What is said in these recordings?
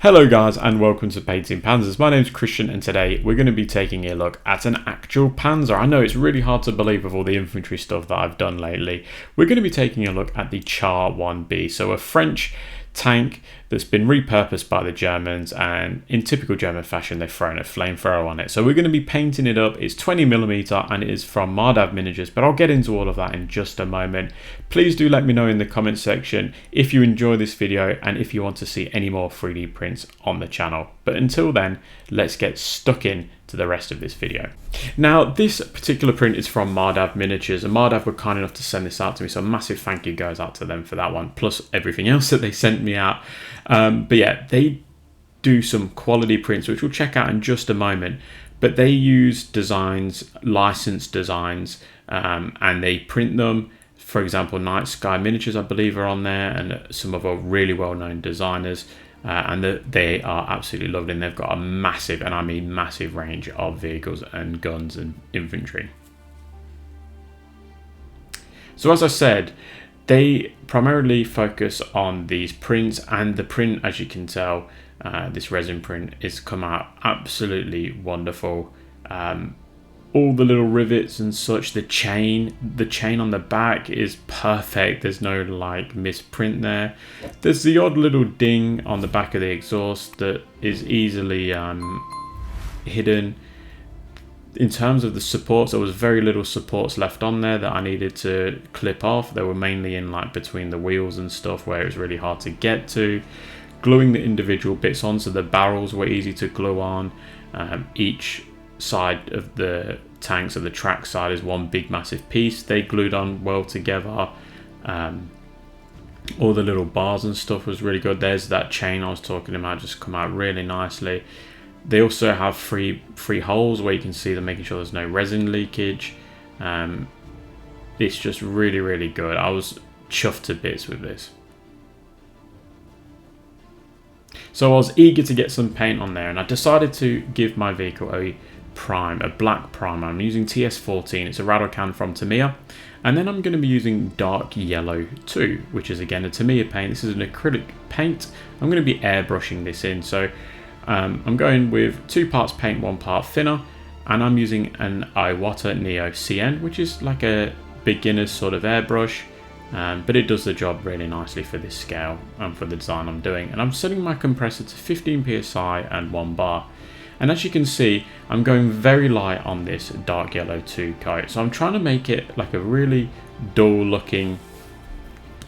Hello guys and welcome to Painting Panzers. My name's Christian and today we're going to be taking a look at an actual Panzer. I know it's really hard to believe with all the infantry stuff that I've done lately. We're going to be taking a look at the Char 1B, so a French tank that's been repurposed by the Germans, and in typical German fashion they've thrown a flamethrower on it. So we're going to be painting it up. It's 20mm and it is from Mardav Miniatures, but I'll get into all of that in just a moment. Please do let me know in the comment section if you enjoy this video and if you want to see any more 3D prints on the channel. But until then, let's get stuck in to the rest of this video. Now, this particular print is from Mardav Miniatures, and Mardav were kind enough to send this out to me, so a massive thank you goes out to them for that one, plus everything else that they sent me out. But yeah, they do some quality prints, which we'll check out in just a moment, but they use designs, licensed designs, and they print them. For example, Night Sky Miniatures, I believe, are on there, and some other really well-known designers. And they are absolutely lovely, and they've got a massive, and I mean massive, range of vehicles and guns and infantry. So as I said, they primarily focus on these prints, and the print, as you can tell, this resin print is come out absolutely wonderful. All the little rivets and such, the chain on the back is perfect. There's no like misprint there. There's the odd little ding on the back of the exhaust that is easily hidden. In terms of the supports, there was very little supports left on there that I needed to clip off. They were mainly in like between the wheels and stuff where it was really hard to get to. Gluing the individual bits on, so the barrels were easy to glue on. Each side of the tank, so the track side is one big massive piece. They glued on well together. All the little bars and stuff was really good. There's that chain I was talking about, just come out really nicely. They also have three holes where you can see them, making sure there's no resin leakage. It's just really good. I was chuffed to bits with this. So I was eager to get some paint on there, and I decided to give my vehicle a black primer. I'm using TS14. It's a Radokan from Tamiya, and then I'm going to be using dark yellow 2, which is again a Tamiya paint. This is an acrylic paint. I'm going to be airbrushing this in, so I'm going with 2 parts paint, 1 part thinner, and I'm using an Iwata Neo CN, which is like a beginner's sort of airbrush, but it does the job really nicely for this scale and for the design I'm doing. And I'm setting my compressor to 15 psi and 1 bar. And as you can see, I'm going very light on this dark yellow 2 coat. So I'm trying to make it like a really dull looking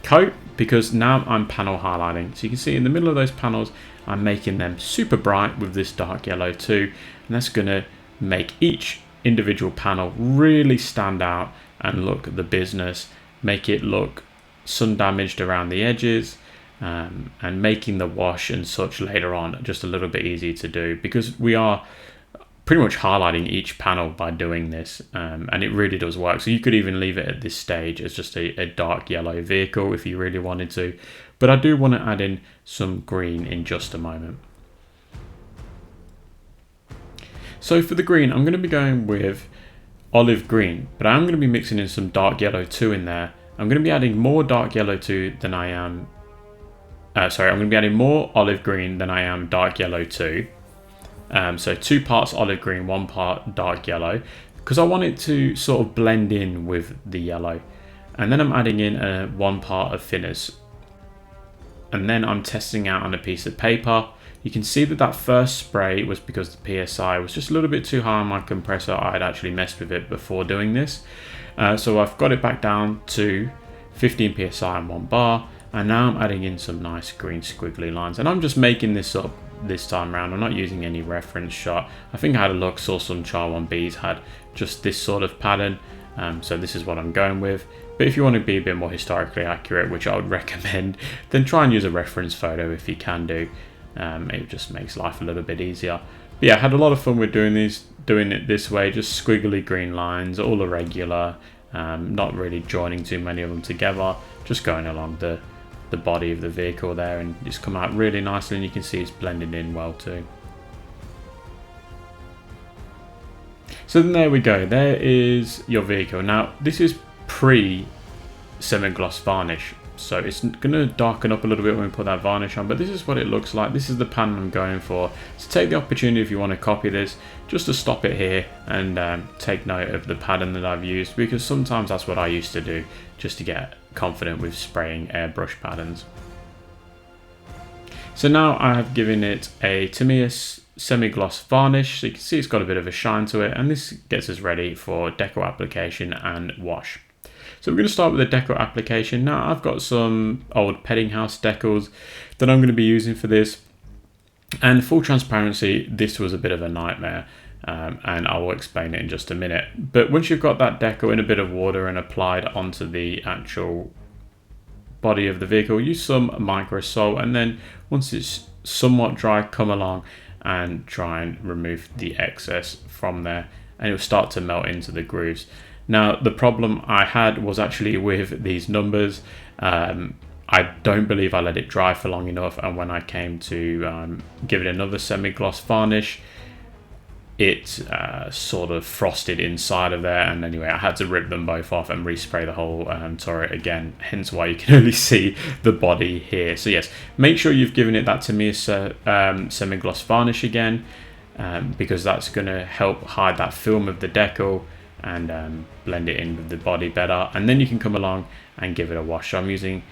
coat, because now I'm panel highlighting. So you can see in the middle of those panels, I'm making them super bright with this dark yellow 2. And that's going to make each individual panel really stand out and look the business, make it look sun damaged around the edges. And making the wash and such later on just a little bit easier to do, because we are pretty much highlighting each panel by doing this, and it really does work. So you could even leave it at this stage as just a dark yellow vehicle if you really wanted to, but I do want to add in some green in just a moment. So for the green, I'm going to be going with olive green, but I'm going to be mixing in some dark yellow 2 in there. I'm going to be adding more dark yellow 2 than I am I'm going to be adding more olive green than I am dark yellow 2. So 2 parts olive green, 1 part dark yellow, because I want it to sort of blend in with the yellow. And then I'm adding in 1 part of thinners. And then I'm testing out on a piece of paper. You can see that first spray was because the PSI was just a little bit too high on my compressor. I had actually messed with it before doing this. So I've got it back down to 15 PSI and 1 bar. And now I'm adding in some nice green squiggly lines, and I'm just making this up this time around. I'm not using any reference shot. I think I had a look, saw some Char 1Bs had just this sort of pattern, so this is what I'm going with. But if you want to be a bit more historically accurate, which I would recommend, then try and use a reference photo if you can do. It just makes life a little bit easier. But yeah, I had a lot of fun with doing it this way, just squiggly green lines, all irregular, not really joining too many of them together, just going along the body of the vehicle there, and it's come out really nicely, and you can see it's blended in well too. So then there we go, there is your vehicle. Now this is pre semi-gloss varnish, So it's going to darken up a little bit when we put that varnish on, but this is what it looks like. This is the pattern I'm going for. So take the opportunity, if you want to copy this, just to stop it here and take note of the pattern that I've used, because sometimes that's what I used to do just to get confident with spraying airbrush patterns. So now I have given it a Tamiya semi-gloss varnish, so you can see it's got a bit of a shine to it, and this gets us ready for deco application and wash. So we're going to start with the deco application. Now I've got some old Peddinghaus decals that I'm going to be using for this, and full transparency, this was a bit of a nightmare, and I will explain it in just a minute. But once you've got that deco in a bit of water and applied onto the actual body of the vehicle, use some micro salt, and then once it's somewhat dry, come along and try and remove the excess from there, and it will start to melt into the grooves. Now the problem I had was actually with these numbers. I don't believe I let it dry for long enough, and when I came to give it another semi-gloss varnish, it sort of frosted inside of there, and anyway I had to rip them both off and respray the whole turret again, hence why you can only see the body here. So yes, make sure you've given it that Tamiya semi-gloss varnish again, because that's going to help hide that film of the decal and blend it in with the body better, and then you can come along and give it a wash. So I'm using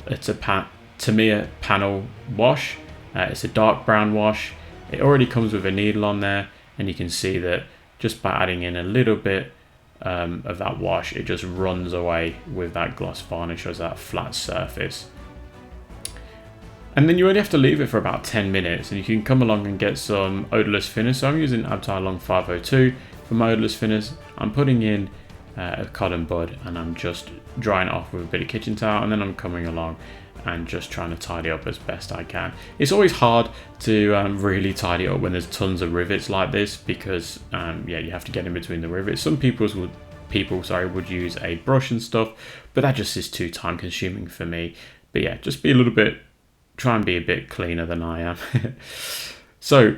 it's a Tamiya panel wash. It's a dark brown wash. It already comes with a needle on there, and you can see that just by adding in a little bit of that wash, it just runs away with that gloss varnish as that flat surface. And then you only have to leave it for about 10 minutes, and you can come along and get some odorless finish. So I'm using Abteilung 502 for my odorless finish. I'm putting in a cotton bud, and I'm just drying it off with a bit of kitchen towel, and then I'm coming along and just trying to tidy up as best I can. It's always hard to really tidy up when there's tons of rivets like this, because yeah, you have to get in between the rivets. Some people would use a brush and stuff, but that just is too time consuming for me. But yeah, just try and be a bit cleaner than I am. So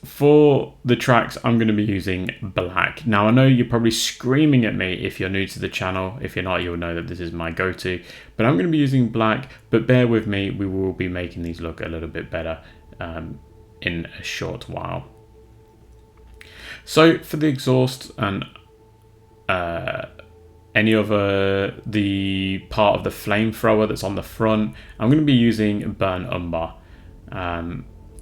for the tracks, I'm going to be using black. Now I know you're probably screaming at me if you're new to the channel. If you're not, you'll know that this is my go-to, but I'm going to be using black. But bear with me, we will be making these look a little bit better in a short while. So for the exhaust and the part of the flamethrower that's on the front, I'm going to be using burnt umber.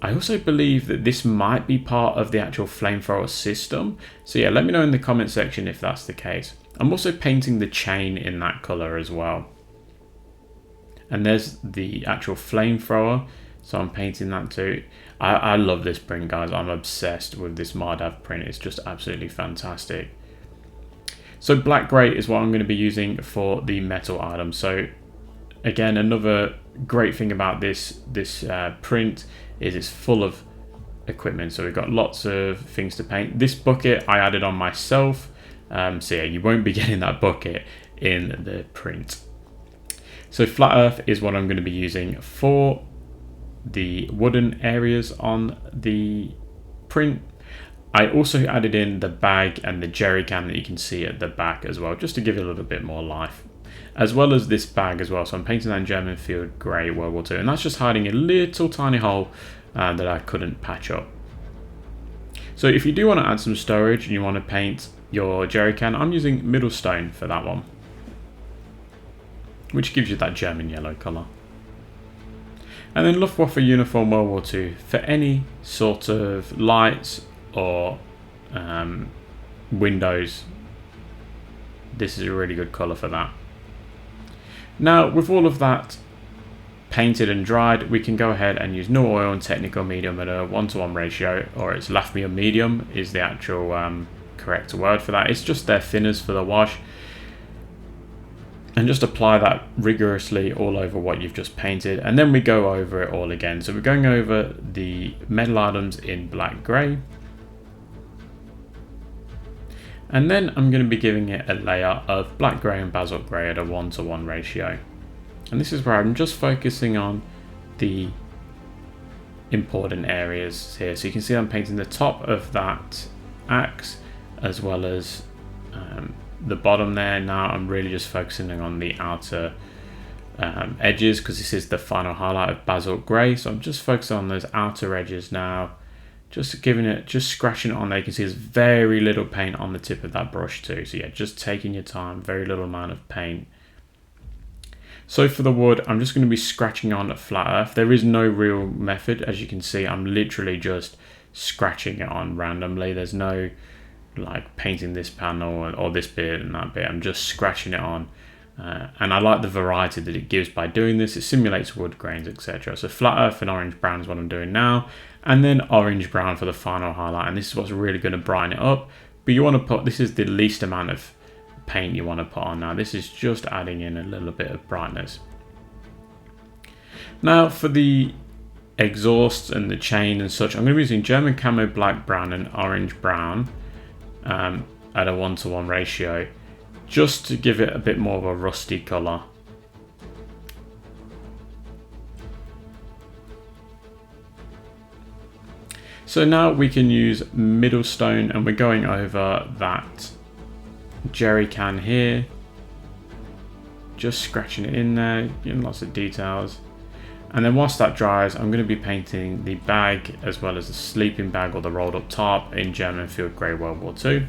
I also believe that this might be part of the actual flamethrower system. So yeah, let me know in the comment section if that's the case. I'm also painting the chain in that color as well. And there's the actual flamethrower, so I'm painting that too. I love this print, guys. I'm obsessed with this Mardav print. It's just absolutely fantastic. So black grey is what I'm going to be using for the metal item. So again, another great thing about this print is it's full of equipment. So we've got lots of things to paint. This bucket I added on myself. So yeah, you won't be getting that bucket in the print. So flat earth is what I'm going to be using for the wooden areas on the print. I also added in the bag and the jerry can that you can see at the back as well, just to give it a little bit more life, as well as this bag as well. So I'm painting that in German Field Grey World War II, and that's just hiding a little tiny hole that I couldn't patch up. So if you do want to add some storage and you want to paint your jerry can, I'm using Middlestone for that one, which gives you that German yellow colour. And then Luftwaffe Uniform World War II for any sort of lights or windows. This is a really good colour for that. Now with all of that painted and dried, we can go ahead and use no oil and technical medium at a 1:1 ratio, or it's Lafmium medium is the actual correct word for that. It's just their thinners for the wash, and just apply that rigorously all over what you've just painted, and then we go over it all again. So we're going over the metal items in black grey, and then I'm going to be giving it a layer of black grey and basalt grey at a 1:1 ratio. And this is where I'm just focusing on the important areas here. So you can see I'm painting the top of that axe as well as the bottom there. Now I'm really just focusing on the outer edges, because this is the final highlight of Basalt Grey. So I'm just focusing on those outer edges now, just scratching it on there. You can see there's very little paint on the tip of that brush too. So yeah, just taking your time, very little amount of paint. So for the wood, I'm just going to be scratching on a flat earth. There is no real method. As you can see, I'm literally just scratching it on randomly. There's no like painting this panel or this bit and that bit. I'm just scratching it on. And I like the variety that it gives by doing this. It simulates wood grains, etc. So flat earth and orange brown is what I'm doing now. And then orange brown for the final highlight. And this is what's really going to brighten it up. But you want to put, this is the least amount of paint you want to put on now. This is just adding in a little bit of brightness. Now for the exhausts and the chain and such, I'm going to be using German camo black brown and orange brown at a 1:1 ratio, just to give it a bit more of a rusty colour. So now we can use middle stone, and we're going over that jerry can here, just scratching it in there, getting lots of details. And then whilst that dries, I'm going to be painting the bag as well as the sleeping bag or the rolled up tarp in German Field Grey World War II.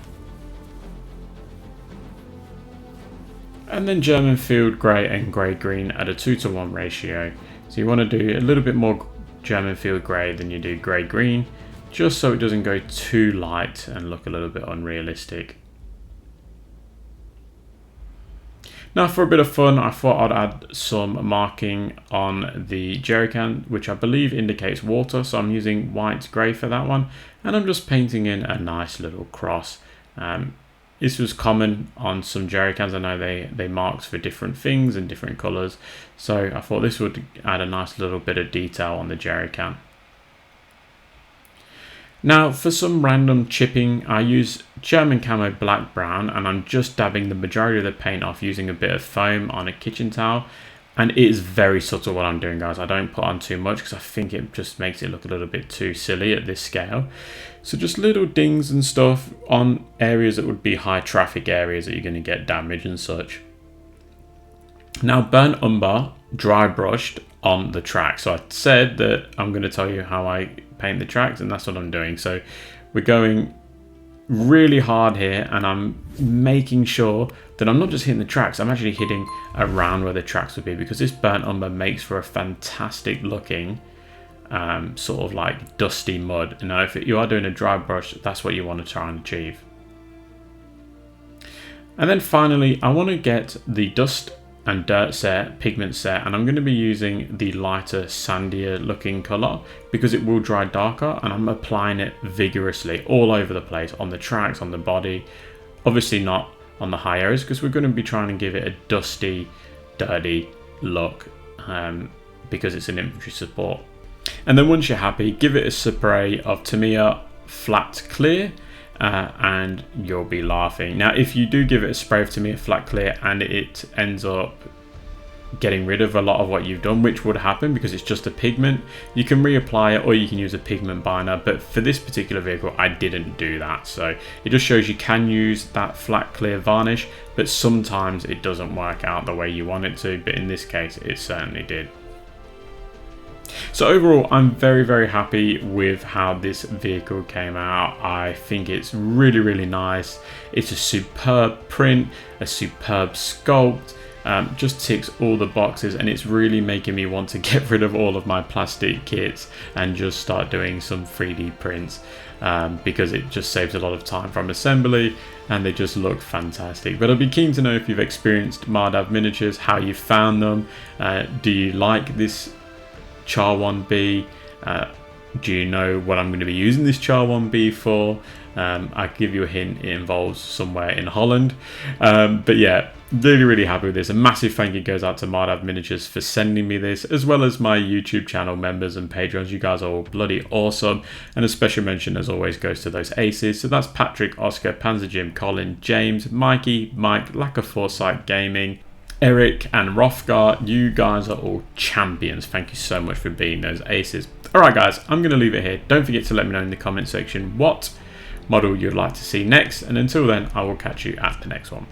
And then German Field Grey and Grey Green at a 2:1 ratio. So you want to do a little bit more German Field Grey than you do Grey Green, just so it doesn't go too light and look a little bit unrealistic. Now for a bit of fun, I thought I'd add some marking on the jerrycan, which I believe indicates water. So I'm using white grey for that one. And I'm just painting in a nice little cross. This was common on some jerrycans. I know they marked for different things and different colours. So I thought this would add a nice little bit of detail on the jerrycan. Now for some random chipping, I use German camo black brown, and I'm just dabbing the majority of the paint off using a bit of foam on a kitchen towel. And it is very subtle what I'm doing, guys. I don't put on too much because I think it just makes it look a little bit too silly at this scale. So just little dings and stuff on areas that would be high traffic areas that you're going to get damage and such. Now burnt umber dry brushed on the track. So I said that I'm going to tell you how I paint the tracks, and that's what I'm doing. So we're going really hard here, and I'm making sure that I'm not just hitting the tracks, I'm actually hitting around where the tracks would be, because this burnt umber makes for a fantastic looking sort of like dusty mud. You know, if you are doing a dry brush, that's what you want to try and achieve. And then finally, I want to get the dust and dirt set, pigment set, and I'm going to be using the lighter sandier looking color because it will dry darker, and I'm applying it vigorously all over the place, on the tracks, on the body, obviously not on the high areas because we're going to be trying to give it a dusty, dirty look because it's an infantry support. And then once you're happy, give it a spray of Tamiya Flat Clear, and you'll be laughing. Now if you do give it a spray of Tamiya Flat Clear and it ends up getting rid of a lot of what you've done, which would happen because it's just a pigment, you can reapply it or you can use a pigment binder. But for this particular vehicle I didn't do that, so it just shows you can use that flat clear varnish, but sometimes it doesn't work out the way you want it to, but in this case it certainly did. So overall, I'm very, very happy with how this vehicle came out. I think it's really, really nice. It's a superb print, a superb sculpt, just ticks all the boxes, and it's really making me want to get rid of all of my plastic kits and just start doing some 3D prints because it just saves a lot of time from assembly and they just look fantastic. But I'd be keen to know if you've experienced Mardav miniatures, how you found them. Do you like this Char 1B? Do you know what I'm going to be using this Char 1B for? I'll give you a hint, it involves somewhere in Holland. But yeah, really, really happy with this. A massive thank you goes out to Mardav Miniatures for sending me this, as well as my YouTube channel members and patrons. You guys are all bloody awesome. And a special mention, as always, goes to those aces. So that's Patrick, Oscar, Panzer Jim, Colin, James, Mikey, Mike, Lack of Foresight Gaming, Eric and Rothgar. You guys are all champions. Thank you so much for being those aces. Alright guys, I'm going to leave it here. Don't forget to let me know in the comment section what model you'd like to see next. And until then, I will catch you at the next one.